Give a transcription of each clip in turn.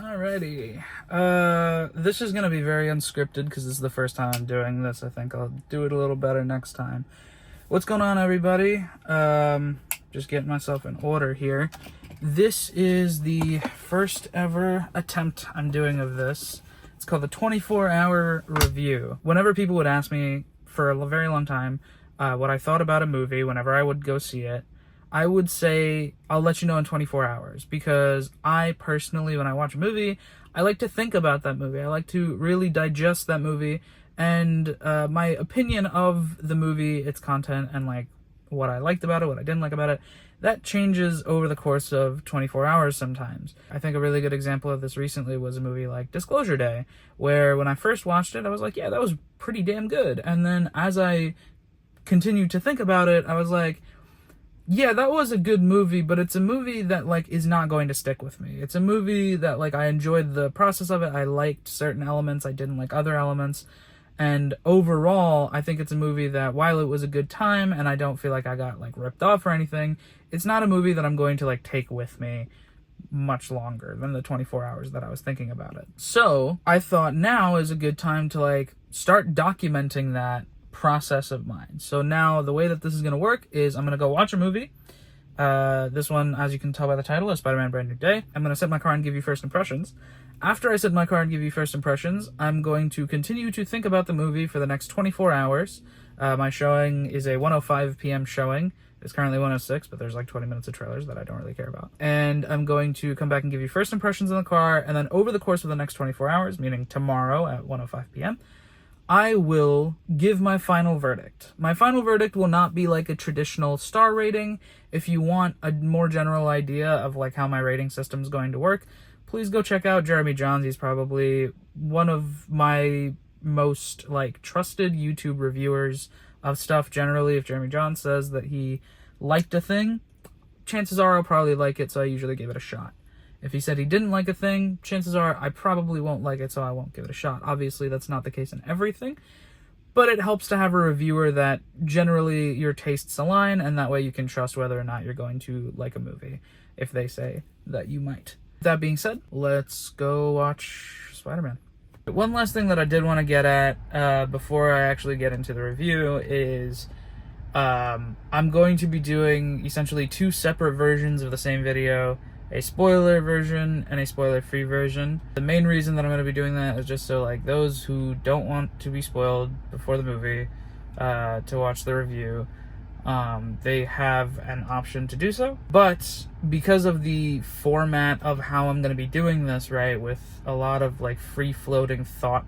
Alrighty. This is gonna be very unscripted because this is the first time I'm doing this. I think I'll do it a little better next time. What's going on, everybody? Just getting myself in order here. This is the first ever attempt I'm doing of this. It's called the 24-hour review. Whenever people would ask me for a very long time what I thought about a movie, whenever I would go see it, I would say, I'll let you know in 24 hours, because I personally, when I watch a movie, I like to think about that movie. I like to really digest that movie, and my opinion of the movie, its content, and like what I liked about it, what I didn't like about it, that changes over the course of 24 hours sometimes. I think a really good example of this recently was a movie like Disclosure Day, where when I first watched it, I was like, yeah, that was pretty damn good. And then as I continued to think about it, I was like, yeah, that was a good movie, but it's a movie that, like, is not going to stick with me. It's a movie that, like, I enjoyed the process of it. I liked certain elements. I didn't like other elements. And overall, I think it's a movie that, while it was a good time and I don't feel like I got, like, ripped off or anything, it's not a movie that I'm going to, like, take with me much longer than the 24 hours that I was thinking about it. So I thought now is a good time to, like, start documenting that process of mine. So now the way that this is going to work is I'm going to go watch a movie. This one, as you can tell by the title, is Spider-Man Brand New Day. I'm going to set my car and give you first impressions. After I set my car and give you first impressions, I'm going to continue to think about the movie for the next 24 hours. My showing is a 1:05 p.m. showing. It's currently 1:06, but there's like 20 minutes of trailers that I don't really care about. And I'm going to come back and give you first impressions in the car, and then over the course of the next 24 hours, meaning tomorrow at 1:05 p.m., I will give my final verdict. My final verdict will not be like a traditional star rating. If you want a more general idea of like how my rating system is going to work, please go check out Jeremy Jahns. He's probably one of my most like trusted YouTube reviewers of stuff generally. If Jeremy Jahns says that he liked a thing, chances are I'll probably like it, so I usually give it a shot. If he said he didn't like a thing, chances are I probably won't like it, so I won't give it a shot. Obviously, that's not the case in everything, but it helps to have a reviewer that generally your tastes align, and that way you can trust whether or not you're going to like a movie if they say that you might. That being said, let's go watch Spider-Man. One last thing that I did want to get at before I actually get into the review is I'm going to be doing essentially two separate versions of the same video, a spoiler version and a spoiler-free version. The main reason that I'm going to be doing that is just so like those who don't want to be spoiled before the movie to watch the review, they have an option to do so. But because of the format of how I'm going to be doing this, right, with a lot of like free-floating thought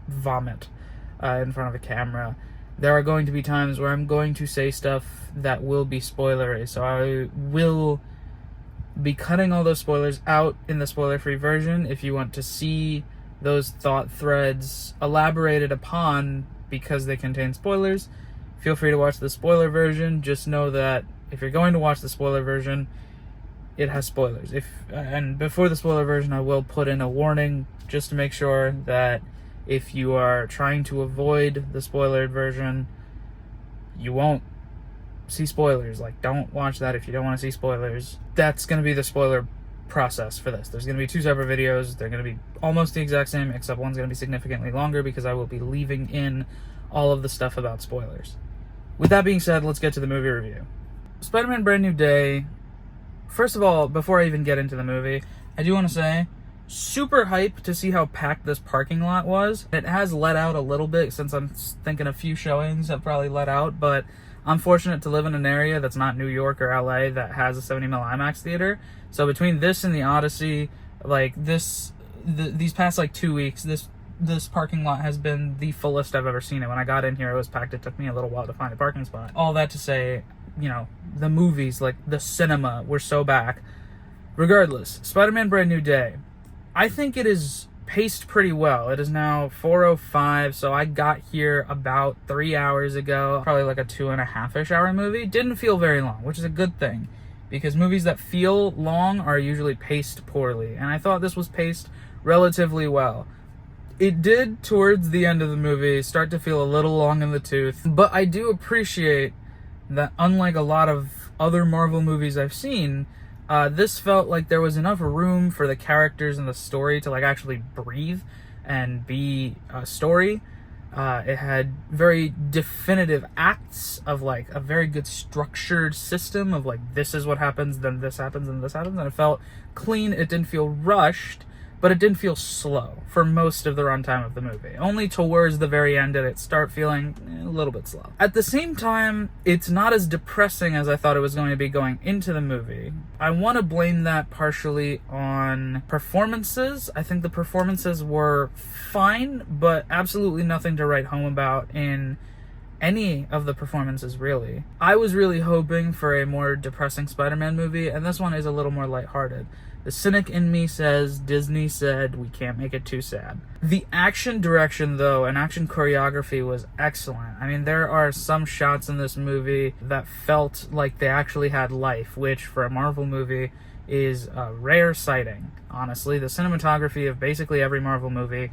vomit in front of a camera, there are going to be times where I'm going to say stuff that will be spoilery. So I will be cutting all those spoilers out in the spoiler-free version. If you want to see those thought threads elaborated upon because they contain spoilers, feel free to watch the spoiler version. Just know that if you're going to watch the spoiler version, it has spoilers. And before the spoiler version, I will put in a warning just to make sure that if you are trying to avoid the spoilered version, you won't see spoilers. Like, don't watch that if you don't want to see spoilers. That's going to be the spoiler process for this. There's going to be two separate videos. They're going to be almost the exact same, except one's going to be significantly longer because I will be leaving in all of the stuff about spoilers. With that being said, let's get to the movie review. Spider-Man Brand New Day. First of all, before I even get into the movie, I do want to say, super hyped to see how packed this parking lot was. It has let out a little bit since I'm thinking a few showings have probably let out, but I'm fortunate to live in an area that's not New York or LA that has a 70mm IMAX theater. So between this and the Odyssey, like these past like 2 weeks, this parking lot has been the fullest I've ever seen it. When I got in here, it was packed. It took me a little while to find a parking spot. All that to say, you know, the movies, like the cinema, were so back. Regardless, Spider-Man Brand New Day, I think it is paced pretty well. It is now 4:05, so I got here about 3 hours ago. Probably like a 2.5-ish hour movie. Didn't feel very long, which is a good thing, because movies that feel long are usually paced poorly, and I thought this was paced relatively well. It did, towards the end of the movie, start to feel a little long in the tooth, but I do appreciate that, unlike a lot of other Marvel movies I've seen, This felt like there was enough room for the characters and the story to like actually breathe and be a story. It had very definitive acts of like a very good structured system of like, this is what happens, then this happens, and this happens, and it felt clean. It didn't feel rushed, but it didn't feel slow for most of the runtime of the movie. Only towards the very end did it start feeling a little bit slow. At the same time, it's not as depressing as I thought it was going to be going into the movie. I want to blame that partially on performances. I think the performances were fine, but absolutely nothing to write home about in any of the performances, really. I was really hoping for a more depressing Spider-Man movie, and this one is a little more lighthearted. The cynic in me says Disney said we can't make it too sad. The action direction, though, and action choreography was excellent. I mean, there are some shots in this movie that felt like they actually had life, which for a Marvel movie is a rare sighting. Honestly, the cinematography of basically every Marvel movie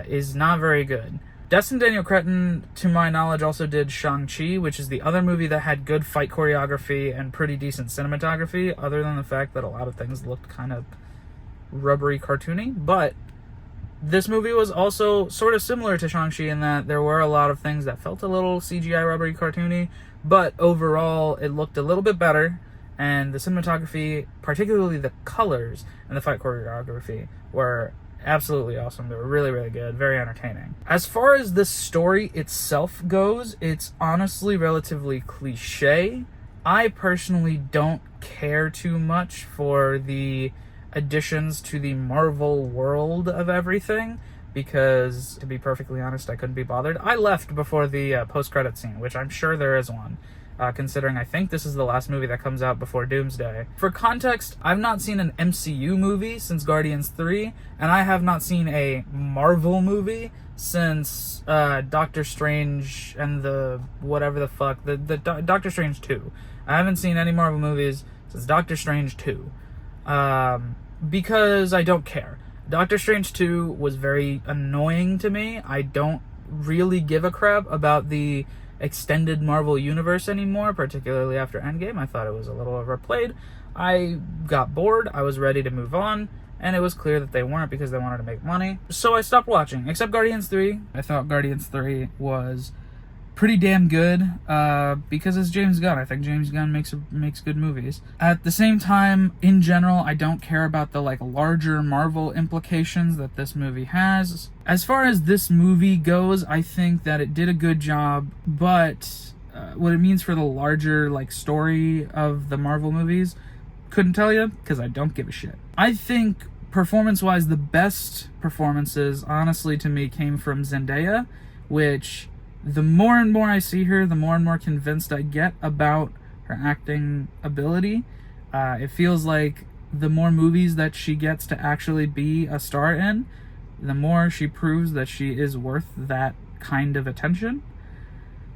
is not very good. Destin Daniel Cretton, to my knowledge, also did Shang-Chi, which is the other movie that had good fight choreography and pretty decent cinematography, other than the fact that a lot of things looked kind of rubbery, cartoony. But this movie was also sort of similar to Shang-Chi in that there were a lot of things that felt a little CGI, rubbery, cartoony, but overall it looked a little bit better, and the cinematography, particularly the colors and the fight choreography, were absolutely awesome. They were really, really good, very entertaining. As far as the story itself goes, it's honestly relatively cliche. I personally don't care too much for the additions to the Marvel world of everything, because, to be perfectly honest, I couldn't be bothered. I left before the post-credit scene, which I'm sure there is one. Considering I think this is the last movie that comes out before Doomsday. For context, I've not seen an MCU movie since Guardians 3, and I have not seen a Marvel movie since Doctor Strange and the whatever the fuck, the Doctor Strange 2. I haven't seen any Marvel movies since Doctor Strange 2, because I don't care. Doctor Strange 2 was very annoying to me. I don't really give a crap about the extended Marvel universe anymore, particularly after Endgame. I thought it was a little overplayed. I got bored, I was ready to move on, and it was clear that they weren't because they wanted to make money. So I stopped watching, except Guardians 3. I thought Guardians 3 was pretty damn good, because it's James Gunn. I think James Gunn makes good movies. At the same time, in general, I don't care about the like larger Marvel implications that this movie has. As far as this movie goes, I think that it did a good job, but what it means for the larger like story of the Marvel movies, couldn't tell you, because I don't give a shit. I think performance-wise, the best performances, honestly, to me, came from Zendaya, which, the more and more I see her, the more and more convinced I get about her acting ability. It feels like the more movies that she gets to actually be a star in, the more she proves that she is worth that kind of attention.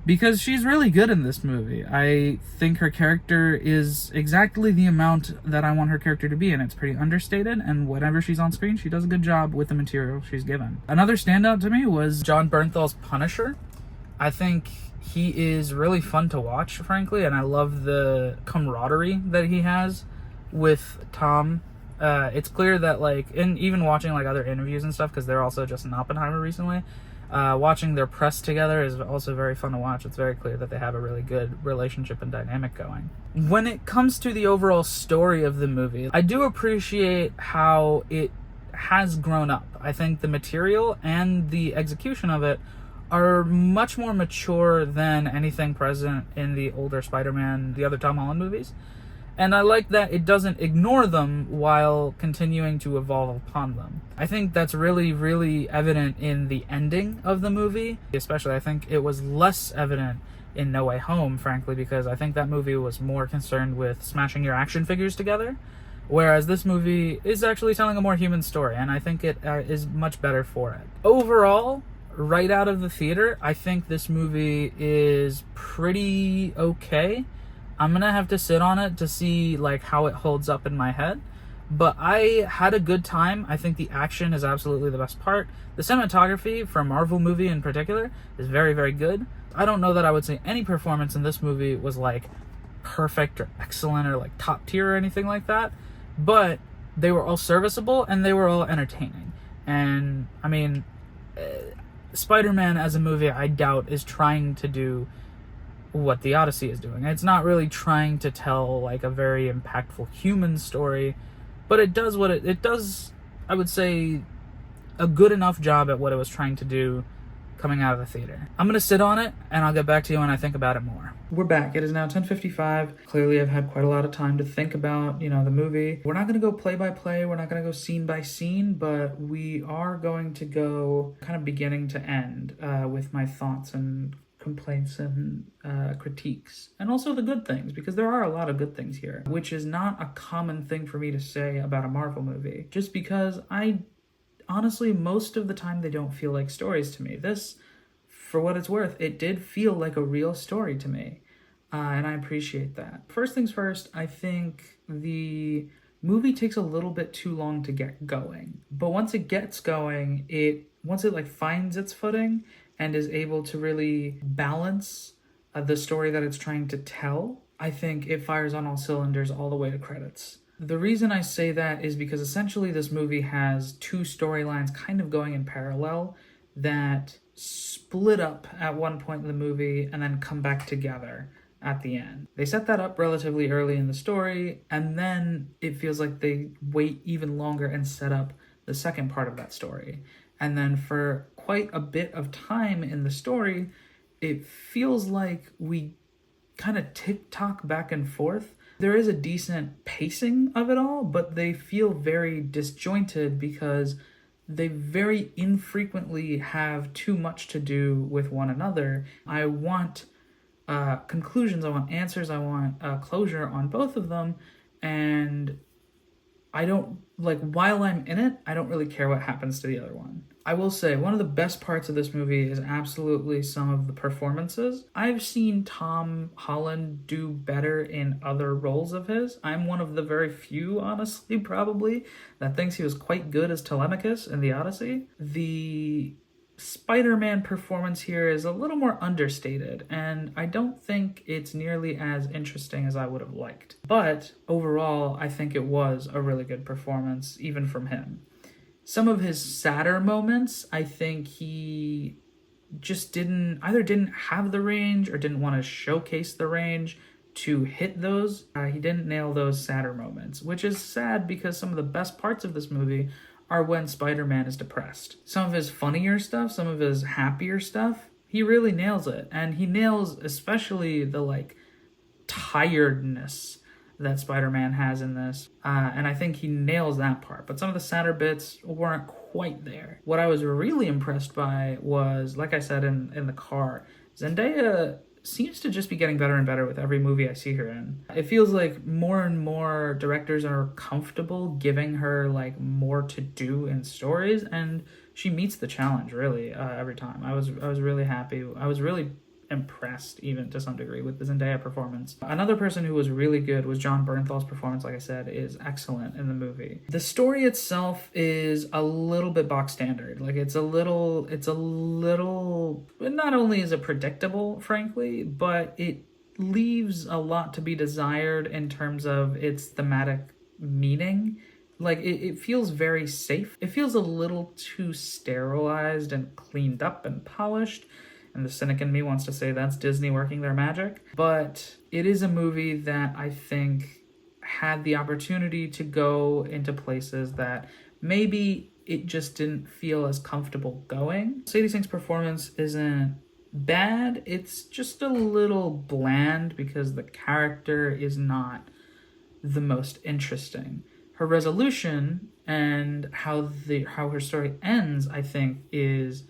Because she's really good in this movie. I think her character is exactly the amount that I want her character to be, and it's pretty understated, and whenever she's on screen, she does a good job with the material she's given. Another standout to me was Jon Bernthal's Punisher. I think he is really fun to watch, frankly, and I love the camaraderie that he has with Tom. It's clear that, like, in even watching like other interviews and stuff, because they're also just in Oppenheimer recently, watching their press together is also very fun to watch. It's very clear that they have a really good relationship and dynamic going. When it comes to the overall story of the movie, I do appreciate how it has grown up. I think the material and the execution of it are much more mature than anything present in the older Spider-Man, the other Tom Holland movies. And I like that it doesn't ignore them while continuing to evolve upon them. I think that's really, really evident in the ending of the movie. Especially, I think it was less evident in No Way Home, frankly, because I think that movie was more concerned with smashing your action figures together. Whereas this movie is actually telling a more human story, and I think it is much better for it. Overall, right out of the theater, I think this movie is pretty okay. I'm gonna have to sit on it to see like how it holds up in my head, but I had a good time. I think the action is absolutely the best part. The cinematography for a Marvel movie in particular is very, very good. I don't know that I would say any performance in this movie was like perfect or excellent or like top tier or anything like that, but they were all serviceable and they were all entertaining. And I mean, Spider-Man as a movie, I doubt is trying to do what the Odyssey is doing. It's not really trying to tell like a very impactful human story, but it does what it does, I would say, a good enough job at what it was trying to do coming out of the theater. I'm gonna sit on it and I'll get back to you when I think about it more. We're back. It is now 10:55. Clearly I've had quite a lot of time to think about, the movie. We're not gonna go play by play, we're not gonna go scene by scene, but we are going to go kind of beginning to end with my thoughts and complaints and critiques, and also the good things, because there are a lot of good things here, which is not a common thing for me to say about a Marvel movie, just because honestly, most of the time they don't feel like stories to me. This, for what it's worth, it did feel like a real story to me, and I appreciate that. First things first, I think the movie takes a little bit too long to get going, but once it gets going, once it like finds its footing and is able to really balance the story that it's trying to tell, I think it fires on all cylinders all the way to credits. The reason I say that is because essentially this movie has two storylines kind of going in parallel that split up at one point in the movie and then come back together at the end. They set that up relatively early in the story, and then it feels like they wait even longer and set up the second part of that story. And then for quite a bit of time in the story, it feels like we kind of tick-tock back and forth. There is a decent pacing of it all, but they feel very disjointed because they very infrequently have too much to do with one another. I want conclusions, I want answers, I want closure on both of them, and I don't, while I'm in it, I don't really care what happens to the other one. I will say, one of the best parts of this movie is absolutely some of the performances. I've seen Tom Holland do better in other roles of his. I'm one of the very few, honestly, probably, that thinks he was quite good as Telemachus in The Odyssey. The Spider-Man performance here is a little more understated, and I don't think it's nearly as interesting as I would have liked. But overall, I think it was a really good performance, even from him. Some of his sadder moments, I think he just didn't have the range or didn't want to showcase the range to hit those. He didn't nail those sadder moments, which is sad because some of the best parts of this movie are when Spider-Man is depressed. Some of his funnier stuff, some of his happier stuff, he really nails it. And he nails especially the tiredness that Spider-Man has in this. And I think he nails that part. But some of the sadder bits weren't quite there. What I was really impressed by was, like I said in the car, Zendaya seems to just be getting better and better with every movie I see her in. It feels like more and more directors are comfortable giving her more to do in stories, and she meets the challenge really every time. I was really happy. I was really impressed, even to some degree, with the Zendaya performance. Another person who was really good was Jon Bernthal's performance. Like I said, is excellent in the movie. The story itself is a little bit box standard. It's a little, not only is it predictable, frankly, but it leaves a lot to be desired in terms of its thematic meaning. It feels very safe. It feels a little too sterilized and cleaned up and polished. And the cynic in me wants to say that's Disney working their magic. But it is a movie that I think had the opportunity to go into places that maybe it just didn't feel as comfortable going. Sadie Sink's performance isn't bad. It's just a little bland because the character is not the most interesting. Her resolution and how her story ends, I think, is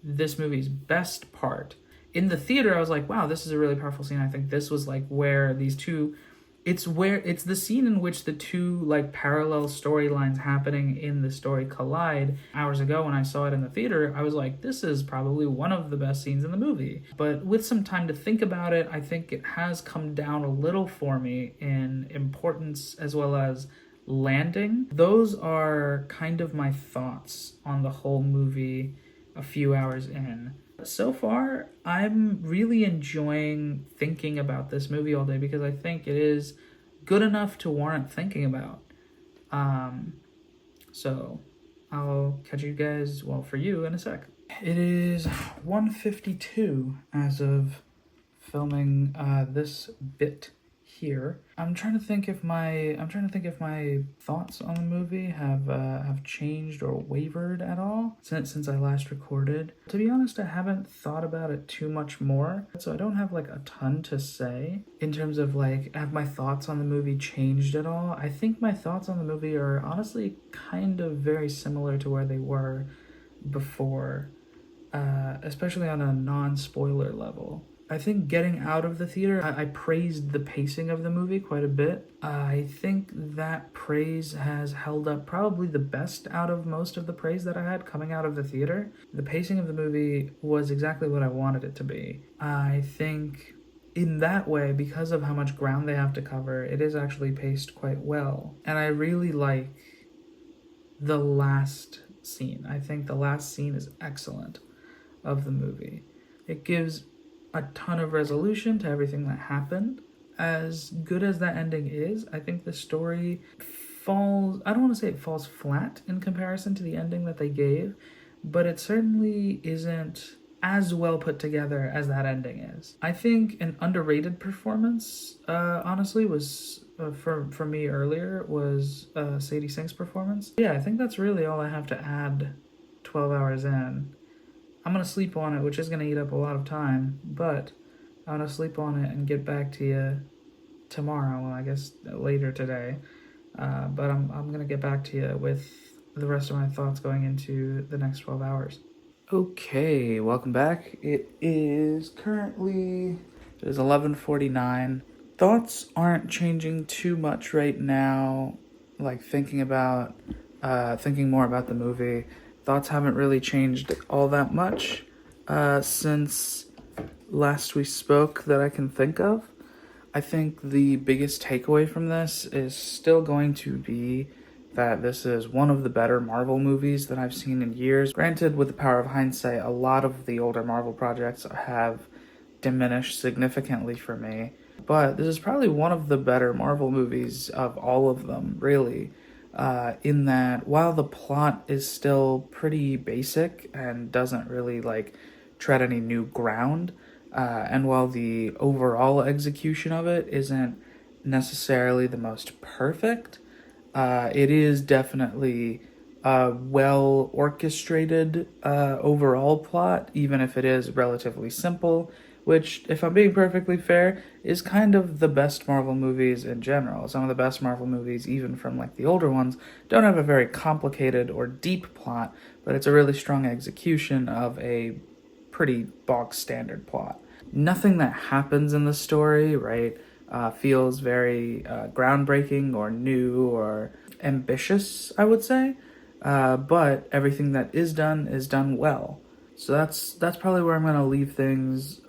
this movie's best part. In the theater, I was like, wow, this is a really powerful scene. I think this was where these two, it's the scene in which the two parallel storylines happening in the story collide. Hours ago when I saw it in the theater, I was like, this is probably one of the best scenes in the movie. But with some time to think about it, I think it has come down a little for me in importance as well as landing. Those are kind of my thoughts on the whole movie a few hours in. So far, I'm really enjoying thinking about this movie all day because I think it is good enough to warrant thinking about. So I'll catch you guys, well, for you in a sec. It is 1:52 as of filming this bit here. I'm trying to think if my thoughts on the movie have changed or wavered at all since I last recorded. To be honest, I haven't thought about it too much more, so I don't have like a ton to say in terms of like have my thoughts on the movie changed at all. I think my thoughts on the movie are honestly kind of very similar to where they were before, especially on a non-spoiler level. I think getting out of the theater, I praised the pacing of the movie quite a bit. I think that praise has held up probably the best out of most of the praise that I had coming out of the theater. The pacing of the movie was exactly what I wanted it to be. I think in that way, because of how much ground they have to cover, it is actually paced quite well. And I really like the last scene. I think the last scene is excellent of the movie. It gives a ton of resolution to everything that happened. As good as that ending is, I think the story falls, I don't want to say it falls flat in comparison to the ending that they gave, but it certainly isn't as well put together as that ending is. I think an underrated performance, honestly, was for me earlier was Sadie Sink's performance. Yeah, I think that's really all I have to add 12 hours in. I'm going to sleep on it, which is going to eat up a lot of time, but I'm going to sleep on it and get back to you tomorrow, well, I guess later today. But I'm going to get back to you with the rest of my thoughts going into the next 12 hours. Okay, welcome back. It is 11:49. Thoughts aren't changing too much right now, like thinking more about the movie. Thoughts haven't really changed all that much since last we spoke that I can think of. I think the biggest takeaway from this is still going to be that this is one of the better Marvel movies that I've seen in years. Granted, with the power of hindsight, a lot of the older Marvel projects have diminished significantly for me, but this is probably one of the better Marvel movies of all of them, really. In that while the plot is still pretty basic and doesn't really like tread any new ground, and while the overall execution of it isn't necessarily the most perfect, it is definitely a well orchestrated overall plot, even if it is relatively simple, which, if I'm being perfectly fair, is kind of the best Marvel movies in general. Some of the best Marvel movies, even from like the older ones, don't have a very complicated or deep plot, but it's a really strong execution of a pretty bog standard plot. Nothing that happens in the story, right, feels very groundbreaking or new or ambitious, I would say. But everything that is done well. So that's probably where I'm going to leave things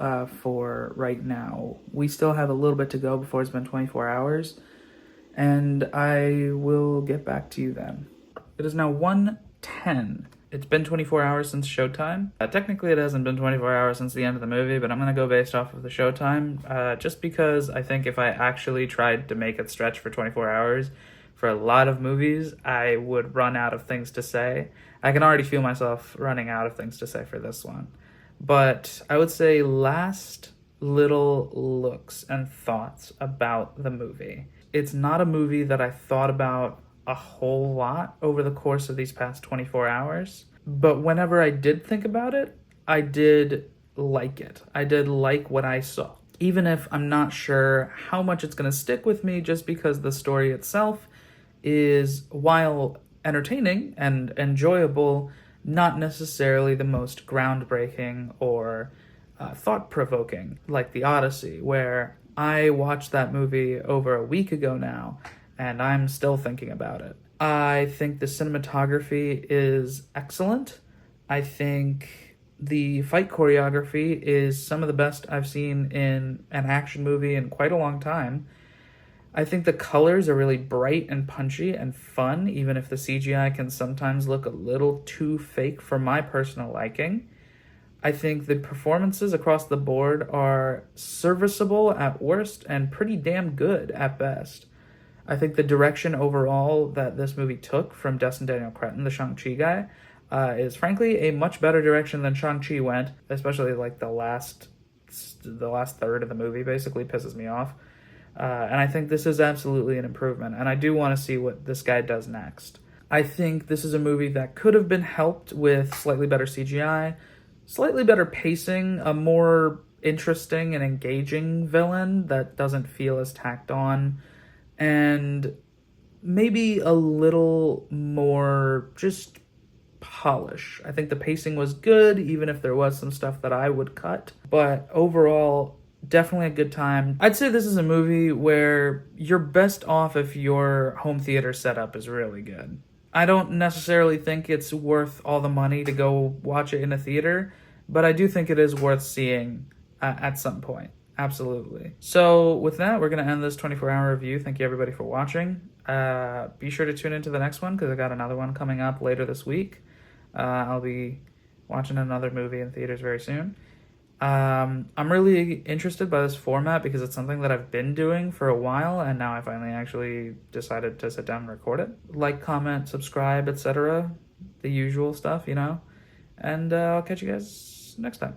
for right now. We still have a little bit to go before it's been 24 hours, and I will get back to you then. It is now 1:10. It's been 24 hours since showtime. Technically, it hasn't been 24 hours since the end of the movie, but I'm going to go based off of the showtime, just because I think if I actually tried to make it stretch for 24 hours, for a lot of movies, I would run out of things to say. I can already feel myself running out of things to say for this one. But I would say last little looks and thoughts about the movie. It's not a movie that I thought about a whole lot over the course of these past 24 hours. But whenever I did think about it, I did like it. I did like what I saw. Even if I'm not sure how much it's going to stick with me, just because the story itself is, while entertaining and enjoyable, not necessarily the most groundbreaking or thought-provoking, like The Odyssey, where I watched that movie over a week ago now, and I'm still thinking about it. I think the cinematography is excellent. I think the fight choreography is some of the best I've seen in an action movie in quite a long time. I think the colors are really bright and punchy and fun, even if the CGI can sometimes look a little too fake for my personal liking. I think the performances across the board are serviceable at worst and pretty damn good at best. I think the direction overall that this movie took from Destin Daniel Cretton, the Shang-Chi guy, is frankly a much better direction than Shang-Chi went, especially like the last third of the movie basically pisses me off. And I think this is absolutely an improvement, and I do want to see what this guy does next. I think this is a movie that could have been helped with slightly better CGI, slightly better pacing, a more interesting and engaging villain that doesn't feel as tacked on, and maybe a little more just polish. I think the pacing was good, even if there was some stuff that I would cut. But overall, definitely a good time. I'd say this is a movie where you're best off if your home theater setup is really good. I don't necessarily think it's worth all the money to go watch it in a theater, but I do think it is worth seeing at some point. Absolutely. So with that, we're going to end this 24-hour review. Thank you everybody for watching. Be sure to tune into the next one because I got another one coming up later this week. I'll be watching another movie in theaters very soon. I'm really interested by this format because it's something that I've been doing for a while, and now I finally actually decided to sit down and record it. Like, comment, subscribe, etc. The usual stuff, you know. And I'll catch you guys next time.